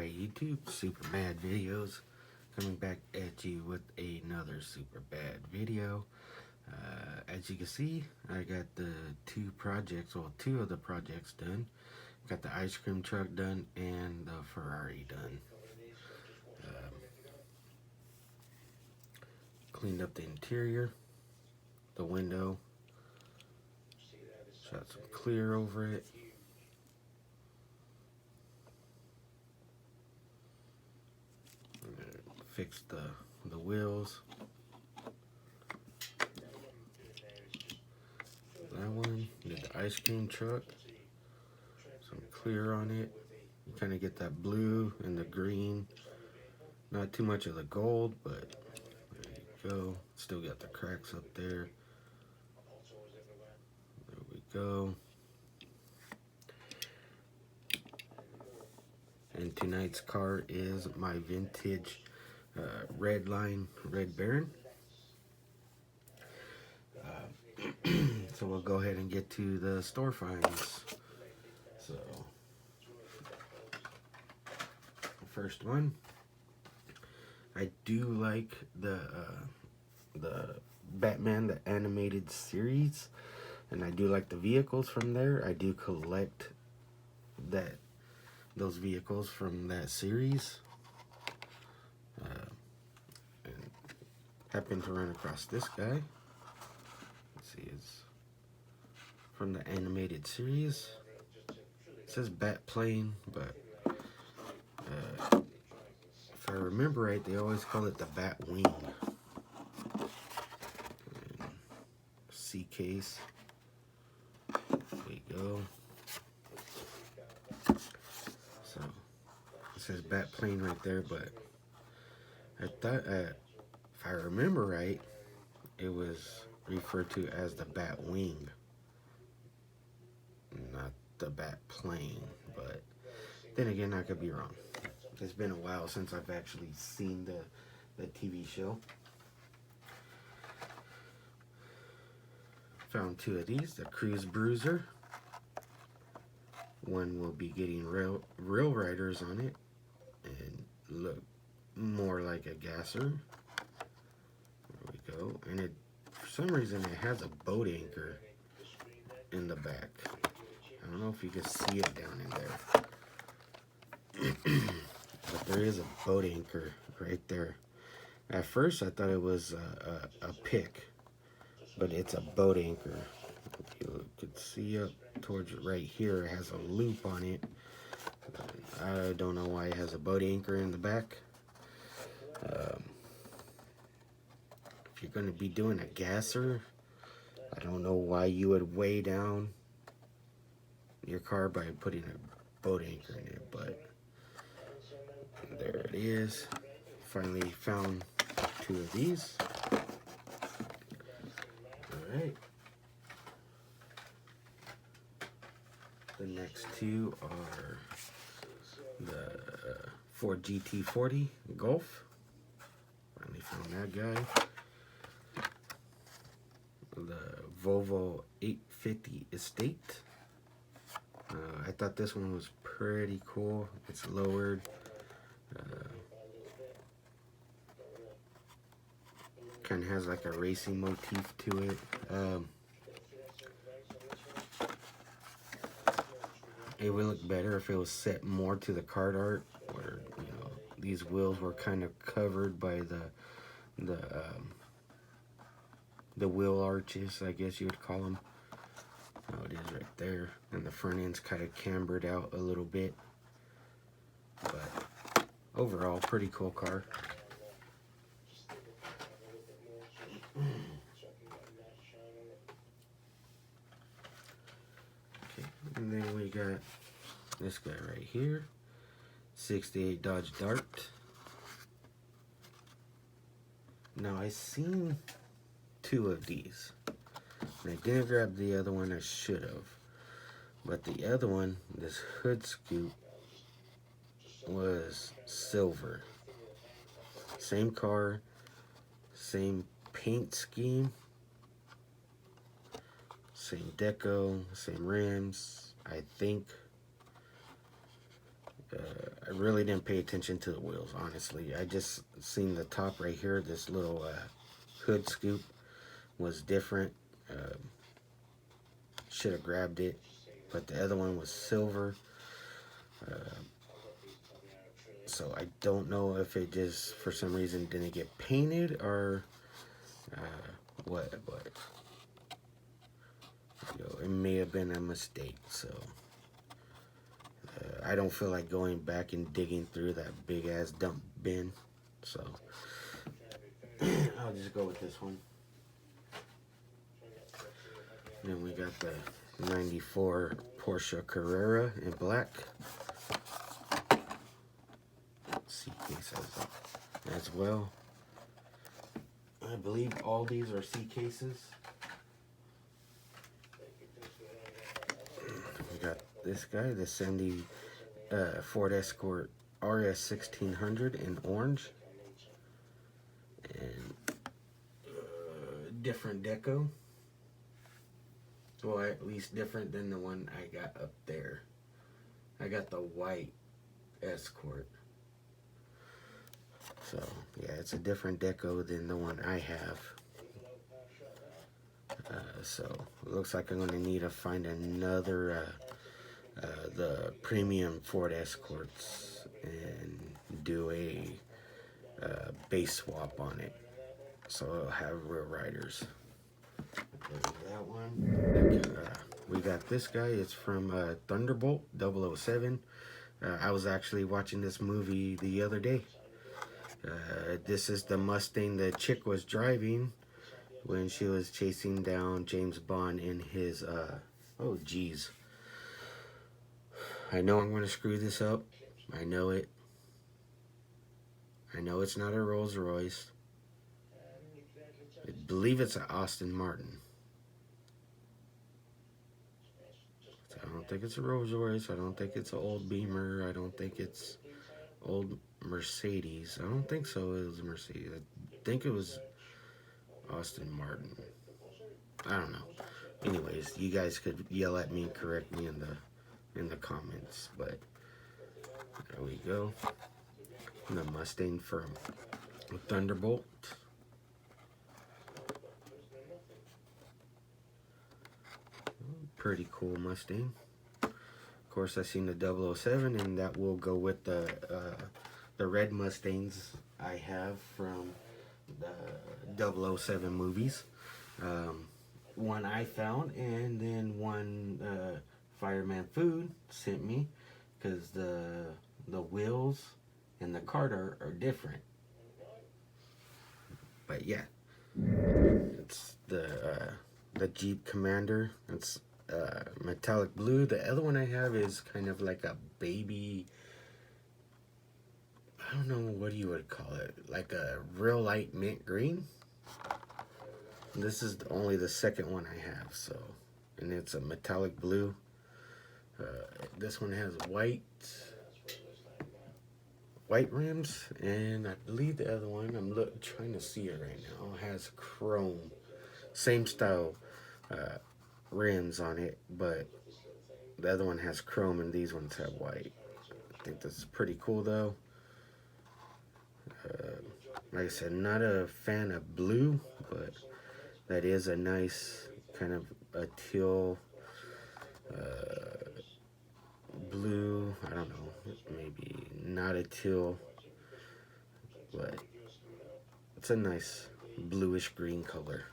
Alright, YouTube, Super Bad Videos, coming back at you with another Super Bad video. As you can see, I got the two of the projects done. Got the ice cream truck done and the Ferrari done. Cleaned up the interior, the window, shot some clear over it. Fixed the wheels. That one, did the ice cream truck. Some clear on it. You kind of get that blue and the green. Not too much of the gold, but there you go. Still got the cracks up there. There we go. And tonight's car is my vintage Redline Red Baron. So we'll go ahead and get to the store finds. So, the first one, I do like the Batman, the animated series, and I do like the vehicles from there. I do collect those vehicles from that series. And happened to run across this guy. Let's see, it's from the animated series. It says Bat Plane, but if I remember right, they always call it the Bat Wing. C case. There you go. So it says Bat Plane right there, but I thought, if I remember right, it was referred to as the Bat Wing, not the Bat Plane. But then again, I could be wrong. It's been a while since I've actually seen the TV show. Found two of these, the Cruise Bruiser. One will be getting Rail Riders on it and look more like a gasser. There we go. And for some reason it has a boat anchor in the back. I don't know if you can see it down in there. But there is a boat anchor right there. At first I thought it was a pick, but it's a boat anchor. You could see up towards right here, it has a loop on it. I don't know why it has a boat anchor in the back. If you're going to be doing a gasser, I don't know why you would weigh down your car by putting a boat anchor in it, but there it is. Finally found two of these. Alright. The next two are the Ford GT40 Golf. Finally found that guy. The Volvo 850 Estate. I thought this one was pretty cool. It's lowered. Kind of has like a racing motif to it. It would look better if it was set more to the card art, where these wheels were kind of covered by the wheel arches, I guess you would call them. Oh, it is right there, and the front end's kind of cambered out a little bit, but overall, pretty cool car. Okay, and then we got this guy right here, 68 Dodge Dart. Now I seen two of these, and I didn't grab the other one. I should have, but the other one, this hood scoop, was silver. Same car, same paint scheme, same deco, same rims. I think I really didn't pay attention to the wheels, honestly. I just seen the top right here. This little hood scoop was different. Should have grabbed it, but the other one was silver. So I don't know if it just for some reason didn't get painted or what, but it may have been a mistake. So I don't feel like going back and digging through that big ass dump bin. So I'll just go with this one. Then we got the 94 Porsche Carrera in black. C cases as well. I believe all these are C cases. We got this guy, the 70 Ford Escort RS 1600 in orange. And different deco. Well, at least different than the one I got up there. I got the white Escort. So, yeah, it's a different deco than the one I have. So, it looks like I'm going to need to find another, the premium Ford Escorts and do a base swap on it. So, it'll have real riders. There's that one. We got this guy. It's from Thunderbolt 007. I was actually watching this movie the other day. This is the Mustang the chick was driving when she was chasing down James Bond in his, oh geez. I know I'm going to screw this up. I know it. I know it's not a Rolls Royce. I believe it's an Aston Martin. So I don't think it's a Rolls Royce. I don't think it's an old Beamer. I don't think it's old Mercedes. I don't think so. It was a Mercedes. I think it was Aston Martin. I don't know. Anyways, you guys could yell at me and correct me in the comments. But there we go. The Mustang from Thunderbolt. Pretty cool Mustang. Of course, I seen the 007, and that will go with the red Mustangs I have from the 007 movies. One I found, and then one Fireman Food sent me, because the wheels and the card are different. But yeah, it's the Jeep Commander. It's metallic blue. The other one I have is kind of like a baby, I don't know what you would call it, like a real light mint green. This is only the second one I have, so, and it's a metallic blue. This one has white rims, and I believe the other one, I'm trying to see it right now, has chrome, same style rims on it, but the other one has chrome and these ones have white. I think this is pretty cool though. Like I said, not a fan of blue, but that is a nice kind of a teal blue. I don't know, maybe not a teal, but it's a nice bluish green color.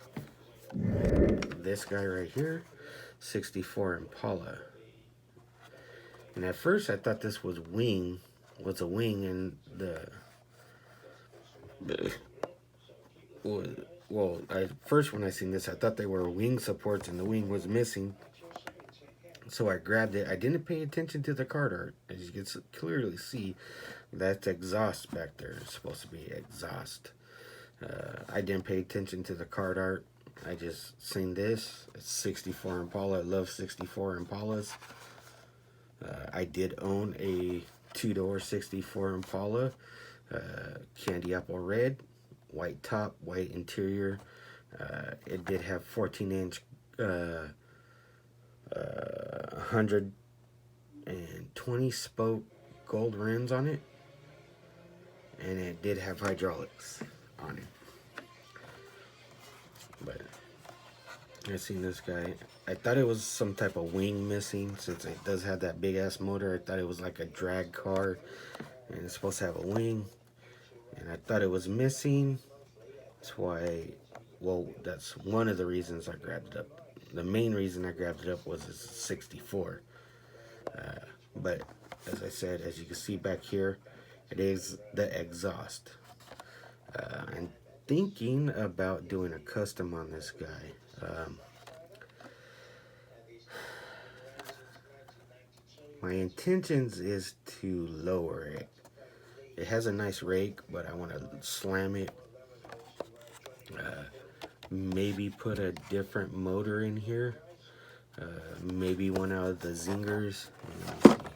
This guy right here, 64 Impala. And at first I thought this was a wing, and well, first when I seen this, I thought they were wing supports and the wing was missing. So I grabbed it. I didn't pay attention to the card art. As you can clearly see, that's exhaust back there. It's supposed to be exhaust. I didn't pay attention to the card art. I just seen this. It's 64 Impala. I love 64 Impalas. I did own a two-door 64 Impala. Candy apple red. White top, white interior. It did have 14-inch 120 spoke gold rims on it, and it did have hydraulics on it. But I seen this guy. I thought it was some type of wing missing, since it does have that big ass motor. I thought it was like a drag car, and it's supposed to have a wing, and I thought it was missing. That's why, well, that's one of the reasons I grabbed it up. The main reason I grabbed it up was it's 64. But as I said, as you can see back here, it is the exhaust. I'm thinking about doing a custom on this guy. My intentions is to lower it. It has a nice rake, but I want to slam it. Maybe put a different motor in here. Maybe one out of the Zingers.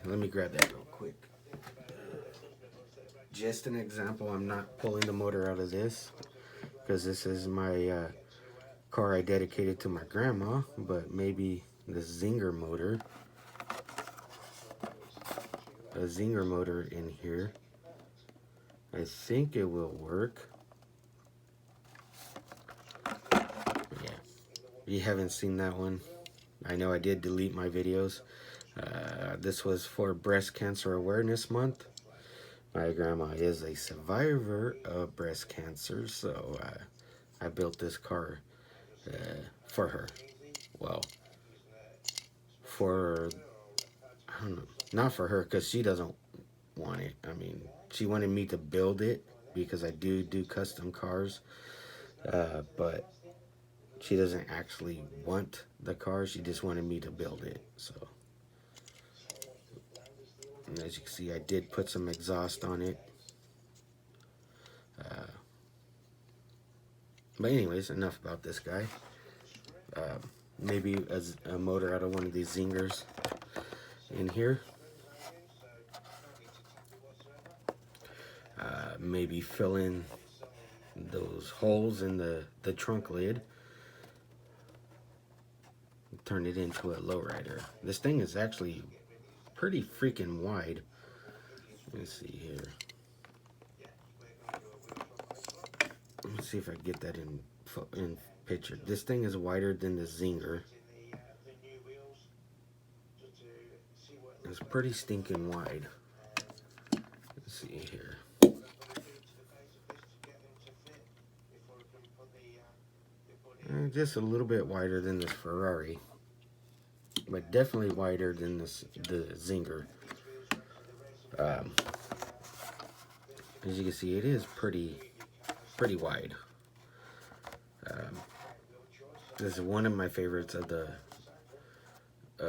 Let me grab that real quick. Just an example, I'm not pulling the motor out of this, because this is my car I dedicated to my grandma, but maybe the Zinger motor. A Zinger motor in here. I think it will work. Yeah. If you haven't seen that one, I know I did delete my videos. This was for Breast Cancer Awareness Month. My grandma is a survivor of breast cancer, so I built this car for her. Well, for, I don't know, not for her, because she doesn't want it. I mean, she wanted me to build it, because I do custom cars, but she doesn't actually want the car. She just wanted me to build it. So, and as you can see, I did put some exhaust on it. But anyways, enough about this guy. Maybe a motor out of one of these Zingers in here. Maybe fill in those holes in the trunk lid. Turn it into a lowrider. This thing is actually pretty freaking wide. Let's see here. Let's see if I get that in picture. This thing is wider than the Zinger. It's pretty stinking wide. Let's see here. Just a little bit wider than this Ferrari, but definitely wider than the Zinger. As you can see, it is pretty wide. This is one of my favorites of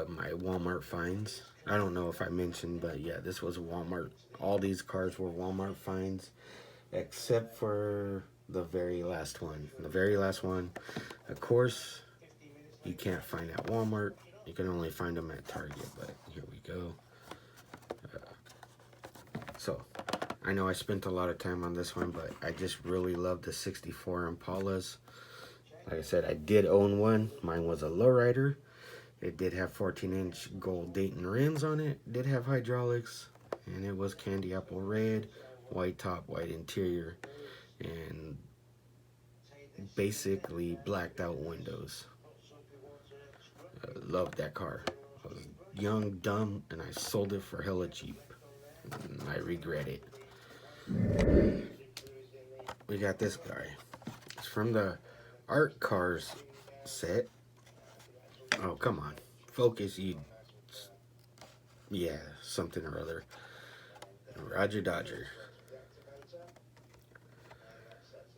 my Walmart finds. I don't know if I mentioned, but yeah, this was Walmart. All these cars were Walmart finds, except for the very last one. The very last one, of course, you can't find at Walmart. You can only find them at Target, but here we go. So, I know I spent a lot of time on this one, but I just really love the 64 Impalas. Like I said, I did own one. Mine was a lowrider. It did have 14-inch gold Dayton rims on it. Did have hydraulics, and it was candy apple red, white top, white interior, and basically blacked out windows. Loved that car. I was young, dumb, and I sold it for hella cheap. And I regret it. We got this guy. It's from the Art Cars set. Oh, come on. Focus, you. Yeah, something or other. Roger Dodger.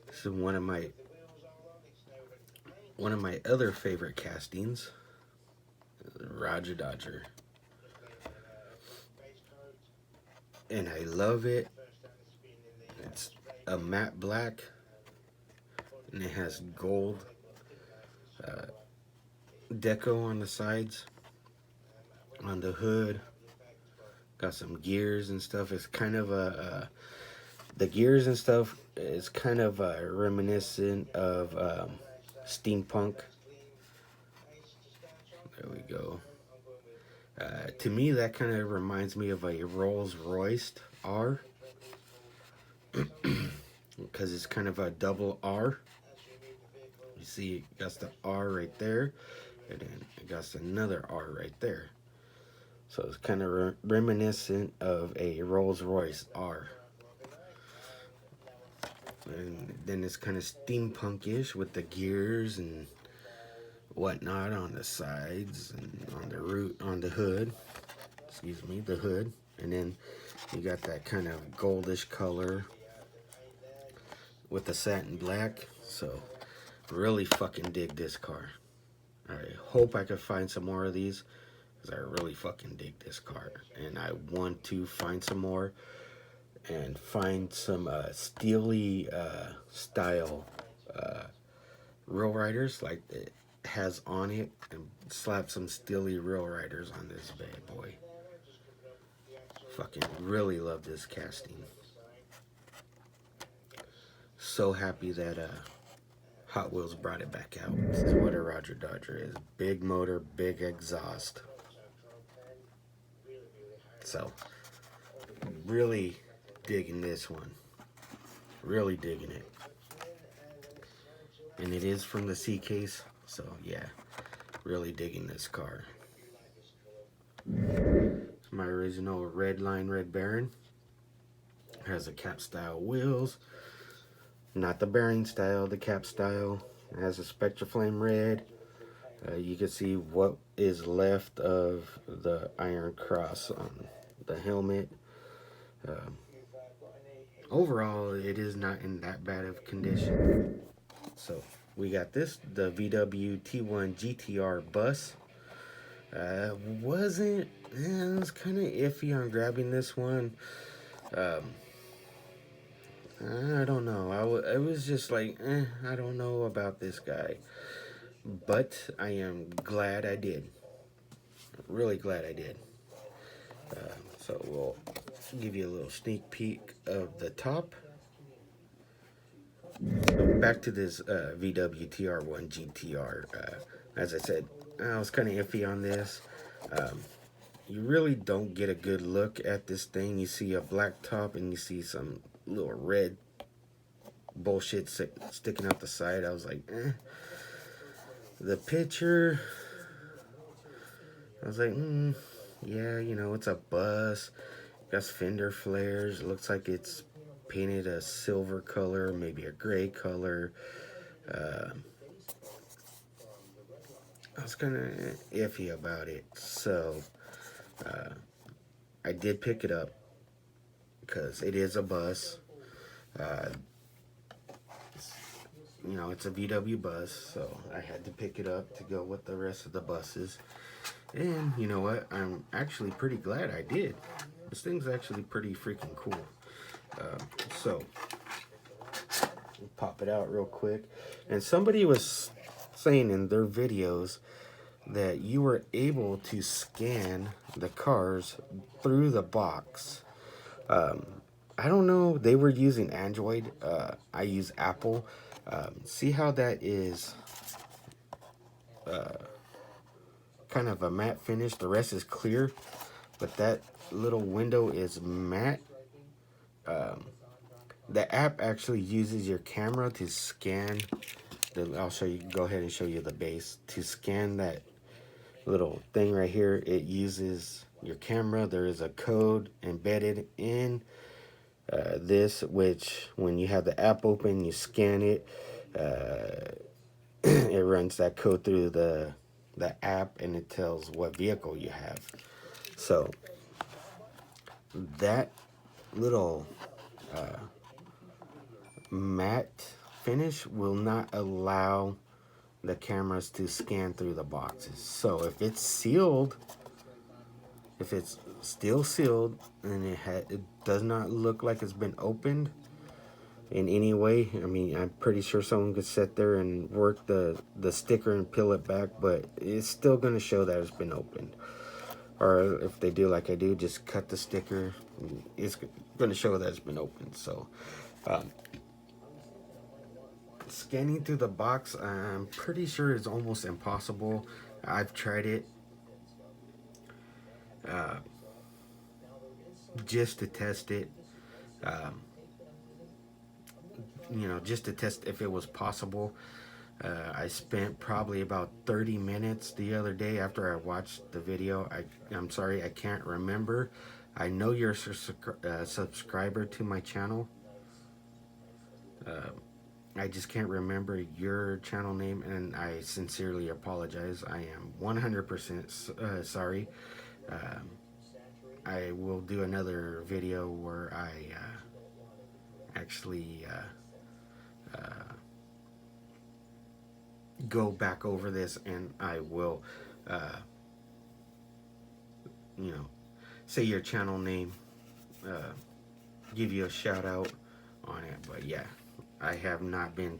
This is one of my other favorite castings. Roger Dodger. And I love it. It's a matte black, and it has gold deco on the sides, on the hood. Got some gears and stuff. It's kind of the gears and stuff is kind of reminiscent of steampunk. There we go. To me, that kind of reminds me of a Rolls Royce R, because it's kind of a double R. You see, it got the R right there, and then it got another R right there. So it's kind of reminiscent of a Rolls Royce R. And then it's kind of steampunkish with the gears and whatnot on the sides and on the hood. Excuse me, the hood. And then you got that kind of goldish color with the satin black. So really fucking dig this car. I hope I can find some more of these, because I really fucking dig this car, and I want to find some more and find some steely style Real Riders like it has on it, and slap some steely Real Riders on this bad boy. Fucking really love this casting. So happy that Hot Wheels brought it back out. This is what a Roger Dodger is. Big motor, big exhaust. So, really digging this one. Really digging it. And it is from the C case. So, yeah. Really digging this car. It's my original Red Line Red Baron. It has a cap style wheels. Not the bearing style, the cap style. It has a Spectraflame red. You can see what is left of the Iron Cross on the helmet. Overall, it is not in that bad of condition. So we got this, the VW T1 GTR bus. I was kind of iffy on grabbing this one. I don't know. I was just like, I don't know about this guy. But I am glad I did. Really glad I did. So we'll give you a little sneak peek of the top. So back to this VW TR1 GTR. As I said, I was kind of iffy on this. You really don't get a good look at this thing. You see a black top and you see some little red bullshit sticking out the side. I was like, The picture, I was like, yeah, you know, it's a bus. Got fender flares. It looks like it's painted a silver color, maybe a gray color. I was kind of iffy about it. So, I did pick it up because it is a bus. You know, it's a VW bus, so I had to pick it up to go with the rest of the buses. And you know what? I'm actually pretty glad I did. This thing's actually pretty freaking cool. So, we'll pop it out real quick. And somebody was saying in their videos that you were able to scan the cars through the box. I don't know. They were using Android. I use Apple. See how that is kind of a matte finish. The rest is clear, but that little window is matte. The app actually uses your camera to scan. I'll show you. Go ahead and show you the base. To scan that little thing right here, it uses your camera. There is a code embedded in this, which when you have the app open, you scan it. It runs that code through the app, and it tells what vehicle you have. So that little matte finish will not allow the cameras to scan through the boxes. So if it's sealed, if it's still sealed and it does not look like it's been opened in any way, I mean, I'm pretty sure someone could sit there and work the sticker and peel it back, but it's still going to show that it's been opened. Or if they do like I do, just cut the sticker, it's going to show that it's been opened. So scanning through the box, I'm pretty sure it's almost impossible. I've tried it. uh, just to test it. Um, just to test if it was possible. I spent probably about 30 minutes the other day after I watched the video. I'm sorry, I can't remember. I know you're a subscriber to my channel. Uh, I just can't remember your channel name, and I sincerely apologize. I am 100% sorry. Um, I will do another video where I actually go back over this, and I will, uh, you know, say your channel name, uh, give you a shout out on it. But yeah, I have not been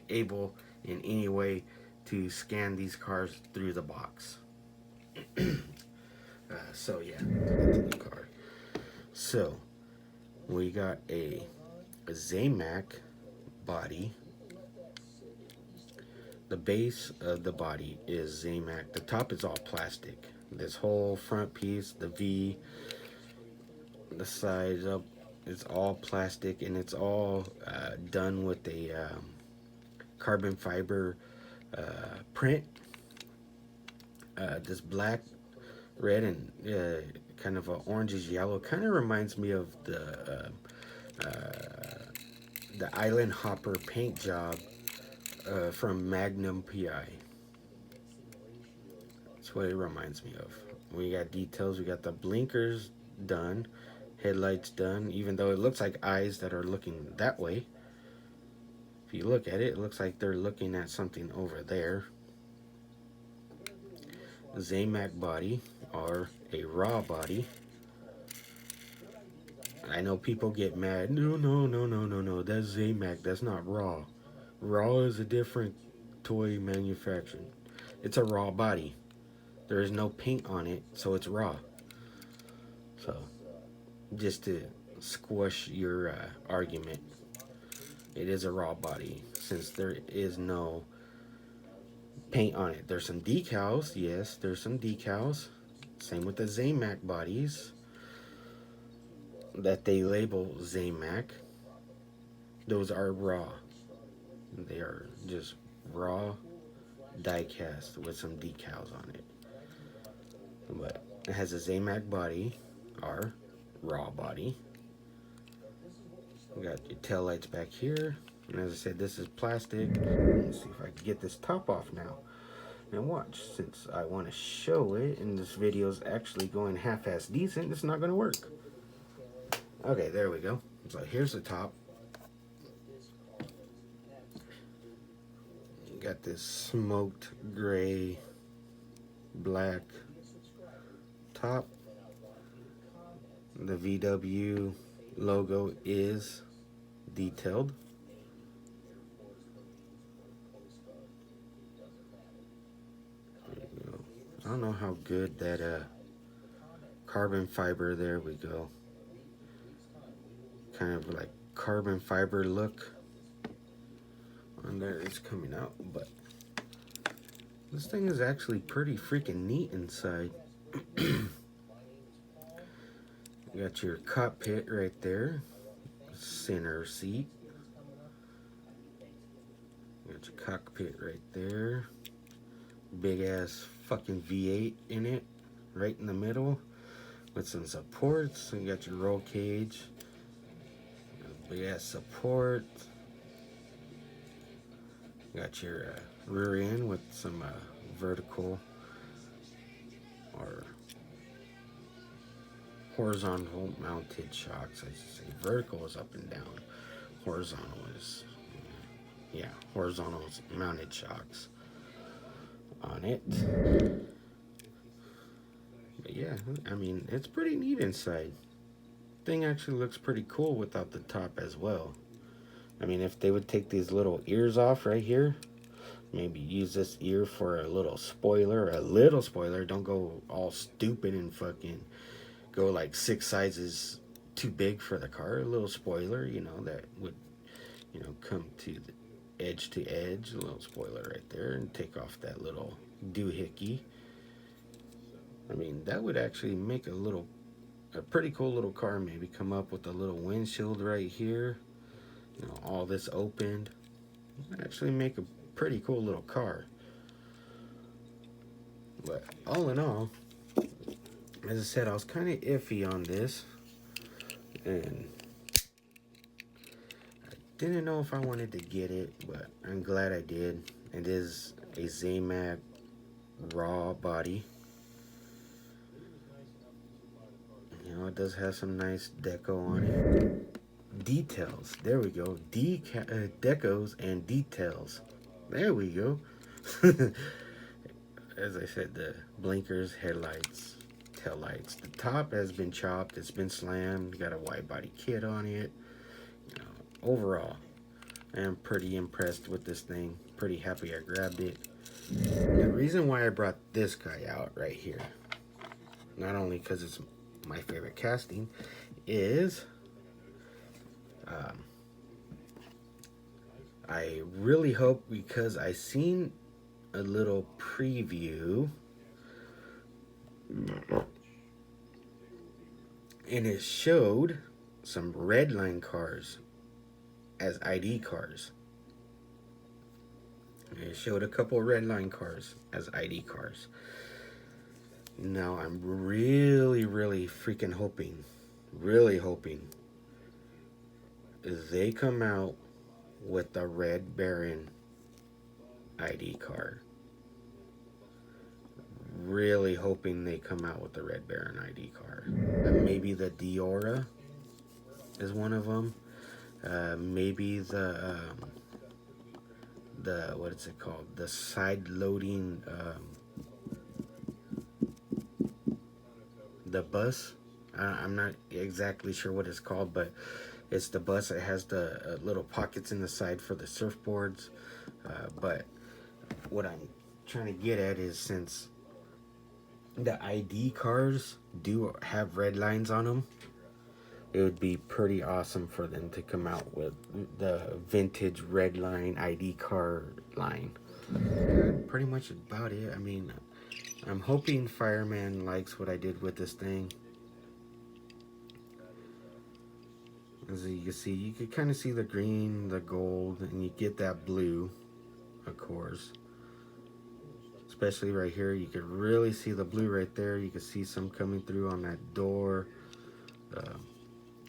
able in any way to scan these cars through the box. So yeah, into the car. So we got a Zamac body. The base of the body is Zamac. The top is all plastic. This whole front piece, the V, the sides up, it's all plastic, and it's all done with a carbon fiber print. This black, red, and kind of a orangish yellow kind of reminds me of the Island Hopper paint job from Magnum PI. That's what it reminds me of. We got details. We got the blinkers done, headlights done, even though it looks like eyes that are looking that way. If you look at it, it looks like they're looking at something over there. Zamac body, or a raw body. I know people get mad. No. That's Zamac. That's not raw. Raw is a different toy manufacturer. It's a raw body. There is no paint on it, so it's raw. So, just to squash your argument, it is a raw body since there is no paint on it. There's some decals, yes, there's some decals. Same with the Zamac bodies that they label Zamac. Those are raw. They are just raw die cast with some decals on it. But it has a Zamac body, our raw body. We got your tail lights back here. And as I said, this is plastic. Let's see if I can get this top off now. And watch, since I want to show it, and this video is actually going half-ass decent, it's not going to work. Okay, there we go. So here's the top. You got this smoked gray, black top. The VW logo is detailed. I don't know how good that carbon fiber, there we go. Kind of like carbon fiber look on there is coming out, but this thing is actually pretty freaking neat inside. You got your cockpit right there, center seat. You got your cockpit right there. Big ass fucking V8 in it, right in the middle, with some supports. And you got your roll cage, big ass support. You got your rear end with some vertical or horizontal mounted shocks. I should say vertical is up and down. Horizontal is, yeah, horizontal mounted shocks on it. But yeah, I mean, it's pretty neat inside. Thing actually looks pretty cool without the top as well. I mean, if they would take these little ears off right here, maybe use this ear for a little spoiler. Don't go all stupid and fucking go like 6 sizes too big for the car. A little spoiler, that would, come to the edge to edge. A little spoiler right there, and take off that little doohickey. I mean, that would actually make a pretty cool little car. Maybe come up with a little windshield right here. You know, all this opened. Actually make a pretty cool little car. But all in all, as I said, I was kind of iffy on this. And I didn't know if I wanted to get it, but I'm glad I did. It is a Zamac raw body. You know, it does have some nice deco on it. Details. There we go. Decos and details. There we go. As I said, the blinkers, headlights, tail lights. The top has been chopped. It's been slammed. Got a wide body kit on it. You know, overall, I am pretty impressed with this thing. Pretty happy I grabbed it. The reason why I brought this guy out right here, not only because it's my favorite casting, is I really hope, because I seen a little preview and it showed some Redline cars as ID cars. It showed a couple Redline cars as ID cars. Now I'm really freaking hoping, they come out with the Red Baron ID car. Really hoping they come out with the Red Baron ID car. Maybe the Diora is one of them. Maybe the what is it called? The side loading the bus. I'm not exactly sure what it's called, but it's the bus that has the little pockets in the side for the surfboards. But what I'm trying to get at is, since the ID cars do have red lines on them, it would be pretty awesome for them to come out with the vintage red line ID car line. Pretty much about it. I mean, I'm hoping Fireman likes what I did with this thing. As you can see, you can kind of see the green, the gold, and you get that blue, of course. Especially right here, you can really see the blue right there. You can see some coming through on that door.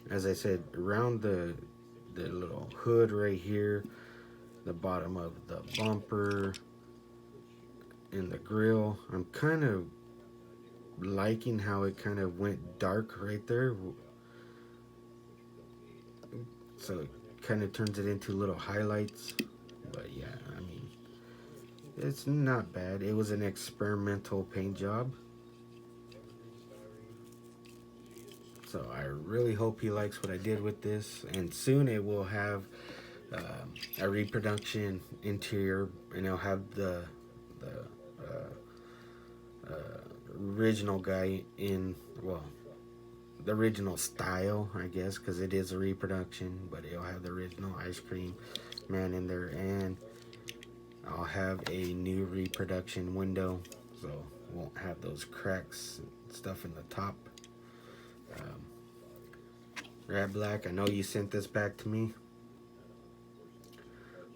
As I said, around the little hood right here, the bottom of the bumper, and the grill. I'm kind of liking how it kind of went dark right there. So it kind of turns it into little highlights. But yeah, I mean, it's not bad. It was an experimental paint job. So I really hope he likes what I did with this. And soon it will have a reproduction interior, and it'll have the original guy in, well, the original style, I guess, because it is a reproduction, but it'll have the original Ice Cream Man in there, and I'll have a new reproduction window, so won't have those cracks and stuff in the top. Red Black, I know you sent this back to me.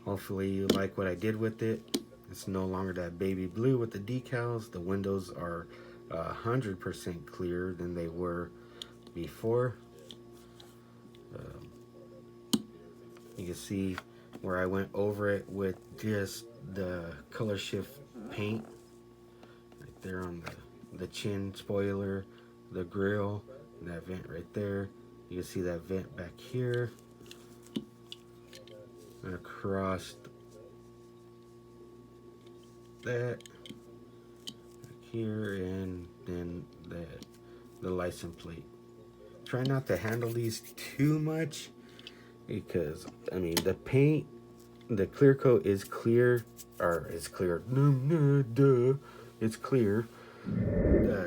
Hopefully you like what I did with it. It's no longer that baby blue with the decals. The windows are 100% clearer than they were before. You can see where I went over it with just the color shift paint right there on the chin spoiler, the grill, and that vent right there. You can see that vent back here and across that back here, and then the license plate. Try not to handle these too much, because I mean the paint, the clear coat is clear, or it's clear. It's clear.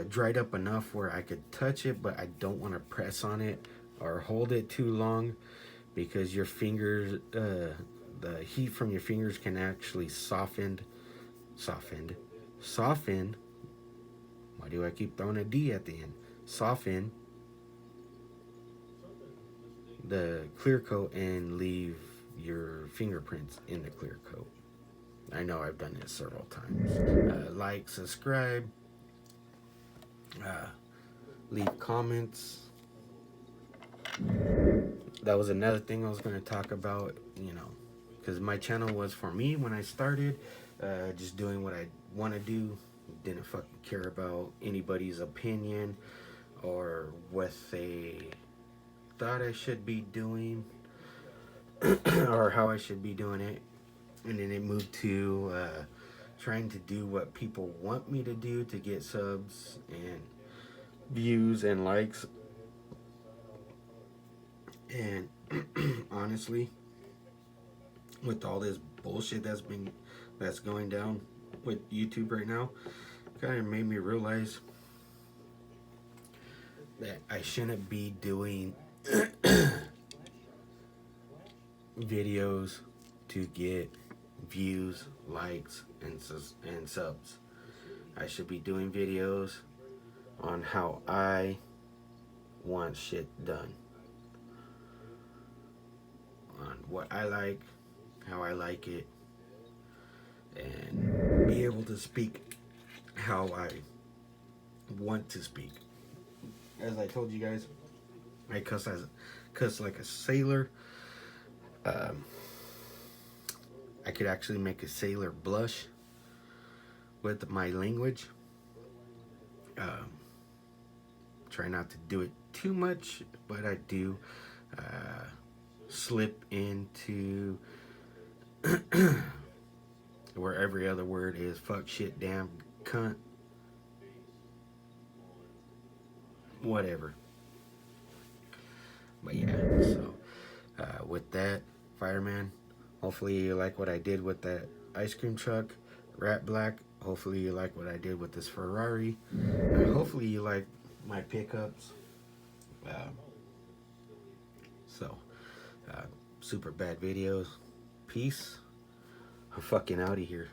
Dried up enough where I could touch it, but I don't want to press on it or hold it too long, because your fingers, the heat from your fingers can actually soften Why do I keep throwing a D at the end? Soften the clear coat and leave your fingerprints in the clear coat. I know I've done this several times. Like, subscribe, leave comments. That was another thing I was going to talk about, you know, because my channel was for me when I started, just doing what I want to do. Didn't fucking care about anybody's opinion or what they thought I should be doing or how I should be doing it. And then it moved to trying to do what people want me to do to get subs and views and likes. And honestly, with all this bullshit that's going down with YouTube right now, kind of made me realize that I shouldn't be doing videos to get views, likes, and subs. I should be doing videos on how I want shit done, on what I like, how I like it, and be able to speak how I want to speak. As I told you guys, I cuss like a sailor. I could actually make a sailor blush with my language. Try not to do it too much, but I do slip into where every other word is fuck, shit, damn, cunt, whatever. But yeah, so with that, Fireman, hopefully you like what I did with that ice cream truck. Rat Black, hopefully you like what I did with this Ferrari. Hopefully you like my pickups. So, super bad videos. Peace. I'm fucking out of here.